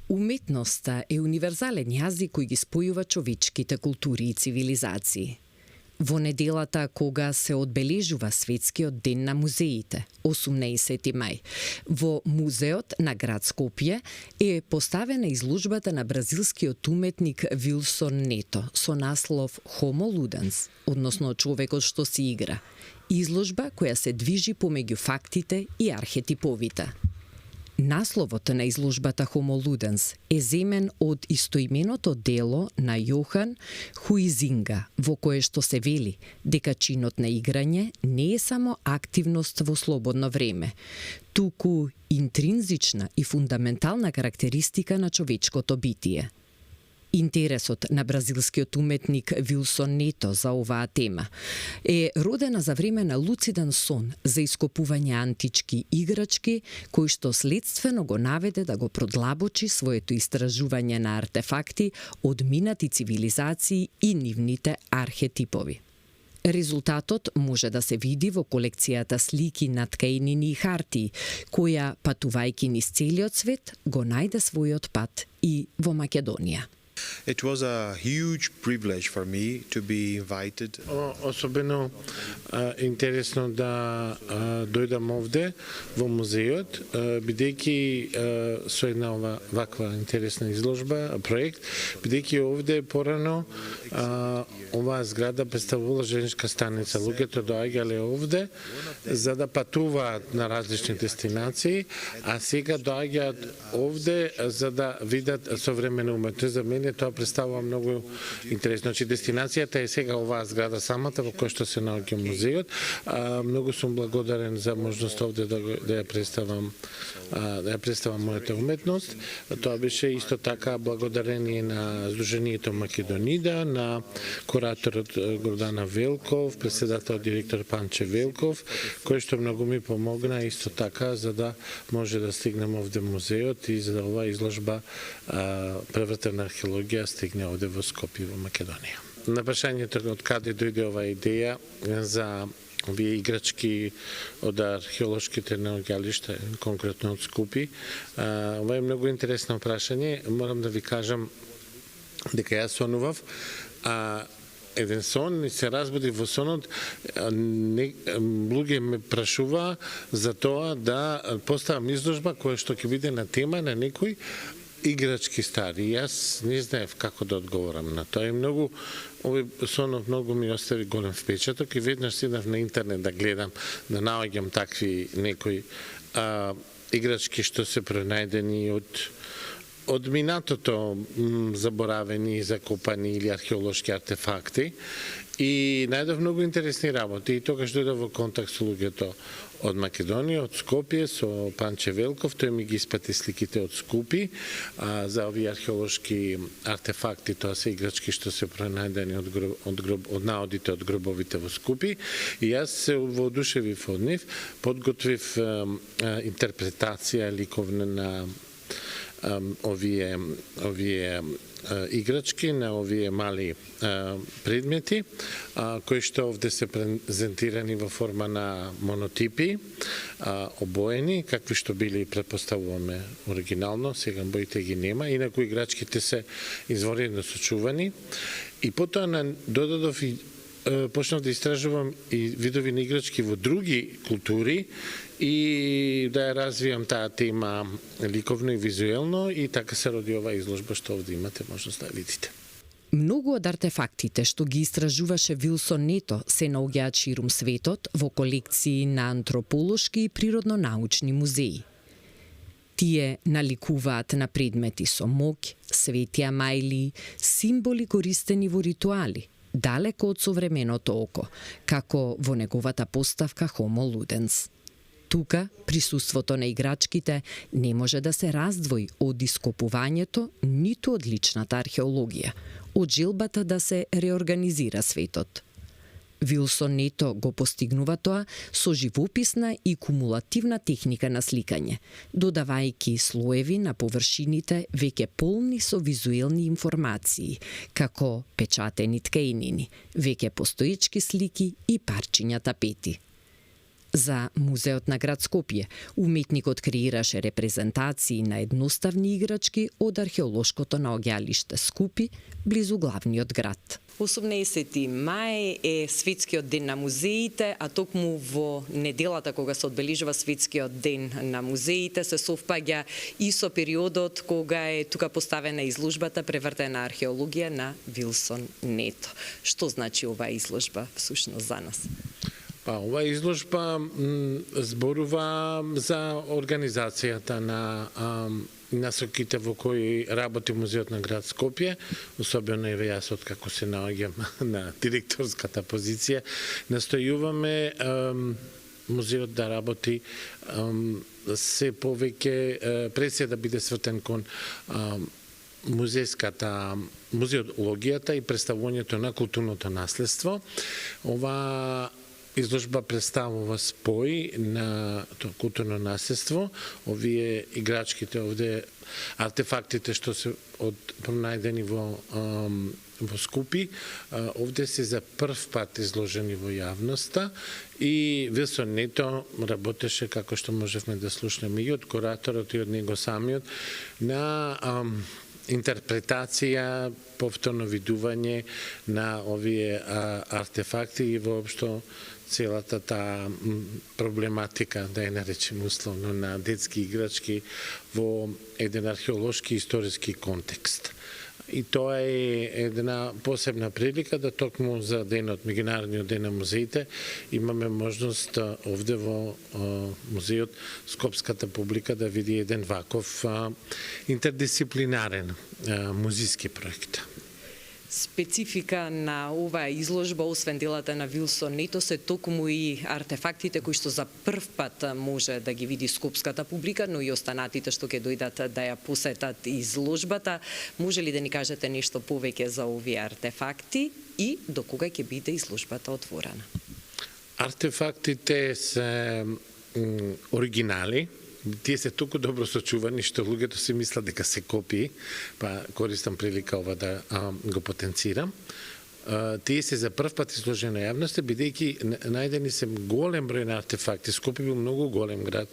Уметноста е универзален јазик кој ги спојува човечките култури и цивилизации. Во неделата кога се одбележува Светскиот ден на музеите, 18 мај, во музеот на град Скопје е поставена изложбата на бразилскиот уметник Вилсон Нето со наслов Homo Ludens, односно човекот што си игра. Изложба која се движи помеѓу фактите и архетиповите. Насловот на изложбата Homo Ludens е земен од истоименото дело на Јохан Хуизинга, во кое што се вели дека чинот на играње не е само активност во слободно време, туку интринзична и фундаментална карактеристика на човечкото битие. Интересот на бразилскиот уметник Вилсон Нето за оваа тема е родена за време на луциден сон за ископување антички играчки, кој што следствено го наведе да го продлабочи своето истражување на артефакти од минати цивилизации и нивните архетипови. Резултатот може да се види во колекцијата слики на ткаенини и хартии, која, патувајќи низ целиот свет, го најде својот пат и во Македонија. It was a huge privilege for me to be invited. Особено интересно да дојдам овде во музеот, бидејќи со една ваква интересна изложба, проект, бидејќи овде порано оваа зграда представувала женска станица. Луѓето доаѓале овде за да патуваат на различни дестинации, а сега доаѓаат овде за да видат современа уметност. За мене тоа представува многу интересно. Значи, дестинацијата е сега оваа зграда самата во која што се наоѓа музеот. Многу сум благодарен за можноста овде да ја представам мојата уметност. Тоа беше исто така благодарение на Сдруженијето Македонида, на кураторот Гордана Велков, председател директор Панче Велков, кој што многу ми помогна исто така за да може да стигнем овде музеот и за да оваа изложба превртена археологија стигне овде во Скопје, во Македонија. На прашањето од каде дојде оваа идеја за овие играчки од археолошките наоѓалишта, конкретно од Скопје, ова е многу интересно прашање. Морам да ви кажам дека јас сонував, еден сон и се разбуди во сонот, луѓе ме прашуваа за тоа да поставам изложба која што ќе биде на тема на некој играчки стари. Јас не знаев како да одговорам на тоа. Овој сонот многу ми остави голем впечаток и веднаш седнав на интернет да гледам, да наоѓам такви некои играчки што се пронајдени од минатото, заборавени, закопани или археолошки артефакти, и најдов многу интересни работи и тогаш дојдов во контакт со луѓето од Македонија, од Скопје, со Панче Велков. Тој ми ги испати сликите од Скопје за овие археолошки артефакти. Тоа се играчки што се пронајдени од наодите од гробовите во Скопје. И јас се воодушевив од нив, подготвив интерпретација ликовна на овие играчки, на овие мали предмети, кои што овде се презентирани во форма на монотипи, обоени, какви што били предпоставуваме оригинално, сега боите ги нема, инаку играчките се изворено сочувани. И потоа додадов и почнав да истражувам и видови на играчки во други култури и да ја развијам таа тема ликовно и визуелно, и така се роди оваа изложба што овде имате можност да видите. Многу од артефактите што ги истражуваше Вилсон Нето се наоѓаат ширум светот во колекции на антрополошки и природно-научни музеи. Тие наликуваат на предмети со моќ, свети амајли, символи користени во ритуали, далеко од современото око, како во неговата поставка Homo Ludens. Тука, присуството на играчките не може да се раздвои од ископувањето, ниту од личната археологија, од желбата да се реорганизира светот. Вилсон Нето го постигнува тоа со живописна и кумулативна техника на сликање, додавајќи слоеви на површините веќе полни со визуелни информации, како печатени ткаенини, веќе постоечки слики и парчиња тапети. За Музеот на град Скопје, уметникот креираше репрезентации на едноставни играчки од археолошкото наоѓалиште Скупи, близу главниот град. 18 мај е Светскиот ден на музеите, а токму во неделата кога се одбележува Светскиот ден на музеите се совпаѓа и со периодот кога е тука поставена изложбата Превртена археологија на Вилсон Нето. Што значи оваа изложба всушност за нас? Ова изложба зборува за организацијата на насоките во кои работи Музеот на град Скопје, особено еве јас откако се наоѓам на директорската позиција, настојуваме музеот да работи се повеќе пред се да биде свртен кон музеологијата и представувањето на културното наследство. Ова изложба представува спој на тоа културно наследство. Овие играчките овде, артефактите што се пронајдени во Скупи, овде се за прв пат изложени во јавноста и Вилсон Нето работеше, како што можевме да слушнеме и од кураторот и од него самиот, на интерпретација, повторно видување на овие артефакти и воопшто целата таа проблематика, да ја наречем условно, на детски играчки во еден археолошки и историски контекст. И тоа е една посебна прилика да токму за денот, меѓународниот ден на музеите, имаме можност овде во музеот скопската публика да види еден ваков интердисциплинарен музиски проект. Специфика на оваа изложба, освен делата на Вилсон Нето, се токму и артефактите кои што за прв пат може да ги види скопската публика, но и останатите што ќе дојдат да ја посетат изложбата. Може ли да ни кажете нешто повеќе за овие артефакти и до кога ќе биде изложбата отворена? Артефактите се оригинали. Тие се толку добро сочувани што луѓето си мислат дека се копии, па користам прилика ова да го потенцирам. Тие се за прв пат изложени на јавноста, бидејќи најдени се голем број на артефакти. Скопје бил многу голем град,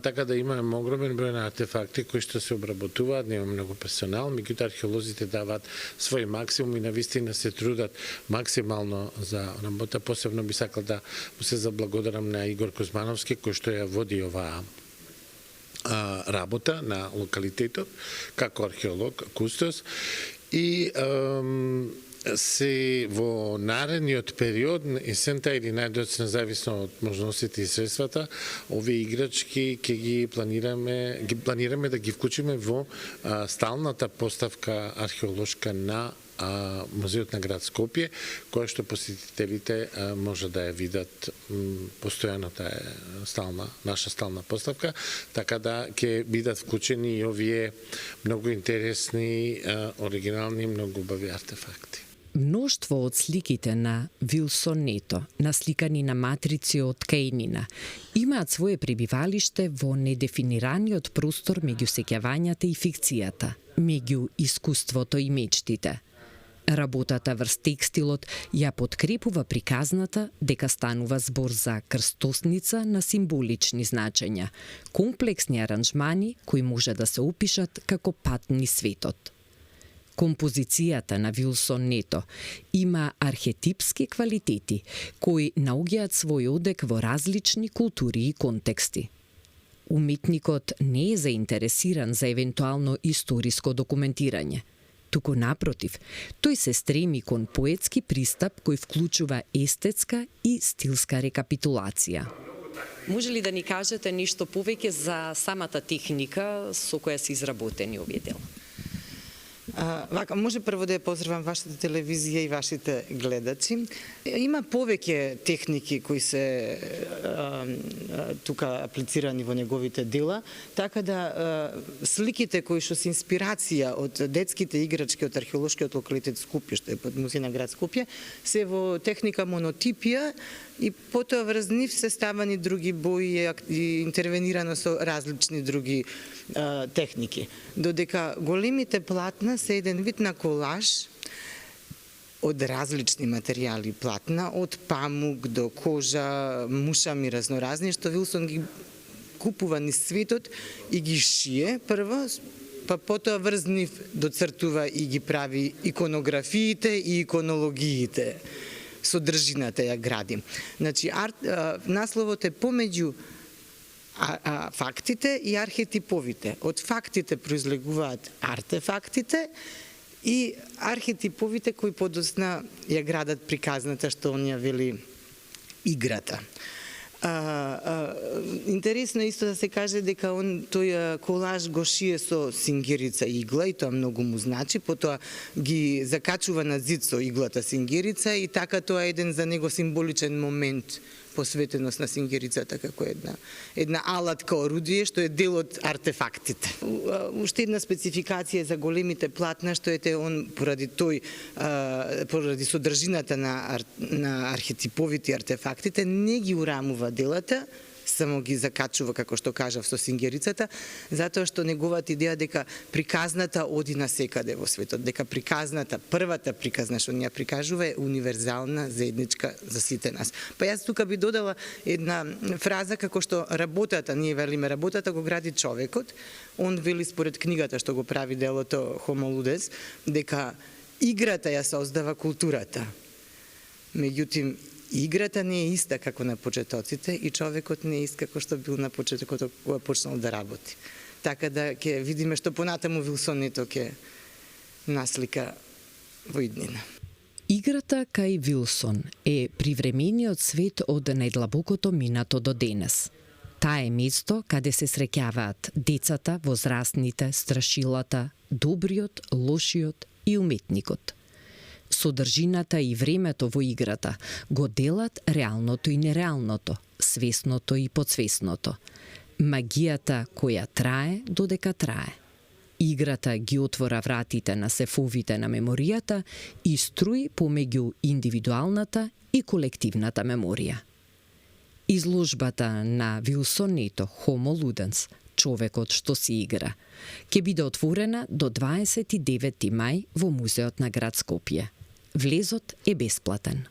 така да имаме огромен број на артефакти кои што се обработуваат, нема многу персонал, меѓутоа археолозите даваат свој максимум и навистина се трудат максимално за работа. Посебно би сакал да му се заблагодарам на Игор Кузмановски, кој што ја води оваа работа на локалитетот, како археолог, кустос, и се во наредниот период, есента или најдоцна, зависно од можностите и средствата, овие играчки ќе ги планираме да ги вклучиме во сталната поставка археолошка на Музеот на град Скопје, која што посетителите може да ја видат постојано, таа е наша стална поставка, така да ќе бидат вклучени и овие многу интересни, оригинални, многу убави артефакти. Мноштво од сликите на Вилсон Нето, насликани на матрици од каенина, имаат свое пребивалиште во недефинираниот простор меѓу сеќавањата и фикцијата, меѓу искуството и мечтите. Работата врз текстилот ја подкрепува приказната дека станува збор за крстосница на символични значења, комплексни аранжмани кои може да се опишат како пат низ светот. Композицијата на Вилсон Нето има архетипски квалитети кои наоѓаат свој одек во различни култури и контексти. Уметникот не е заинтересиран за евентуално историско документирање. Туку напротив, тој се стреми кон поетски пристап кој вклучува естетска и стилска рекапитулација. Може ли да ни кажете нешто повеќе за самата техника со која се изработени овие дела? Може прво да ја поздравам вашата телевизија и вашите гледачи. Има повеќе техники кои се тука аплицирани во неговите дела, така да сликите кои што се инспирација од детските играчки од археолошкиот локалитет Скопје, што е под Музеј на град Скопје, се во техника монотипија и потоа врз нив се ставани други бои и интервенирано со различни други техники. Додека големите платна се еден вид на колаж, од различни материјали платна, од памук до кожа, мушами разноразни, што Вилсон ги купува низ светот и ги шие прво, па потоа врз нив доцртува и ги прави иконографиите и иконологиите. Содржината ја гради. Значи, насловот е помеѓу фактите и архетиповите. Од фактите произлегуваат артефактите и архетиповите кои подосна ја градат приказната, што он ја вели играта. Интересно е исто да се каже дека тој колаж го шие со сингерица игла и тоа многу му значи, потоа ги закачува на зид со иглата сингерица и така тоа е еден за него символичен момент, посветеност на сингерицата како една алатка орудие што е дел од артефактите. Уште една спецификација за големите платна што ете он поради содржината на архетиповите артефактите не ги урамува делата, само ги закачува, како што кажав, со сингерицата, затоа што неговата идеја дека приказната оди на секаде во светот, дека приказната, првата приказна што ни ја прикажува е универзална, заедничка за сите нас. Па јас тука би додала една фраза како што работата, ние велиме работата го гради човекот, он вели според книгата што го прави делото Homo Ludens, дека играта ја создава културата. Меѓутоа, играта не е иста како на почетоците и човекот не е ист како што бил на почетокот кога почнал да работи. Така да ќе видиме што понатаму Вилсон ето ќе наслика во иднина. Играта кај Вилсон е привремениот свет од најдлабокото минато до денес. Таа е место каде се среќаваат децата, возрастните, страшилата, добриот, лошиот и уметникот. Содржината и времето во играта го делат реалното и нереалното, свесното и подсвесното. Магијата која трае додека трае. Играта ги отвора вратите на сефовите на меморијата и струи помеѓу индивидуалната и колективната меморија. Изложбата на Вилсонето Homo Ludens, човекот што си игра, ќе биде отворена до 29 мај во Музеот на град Скопје. Влезот е бесплатен.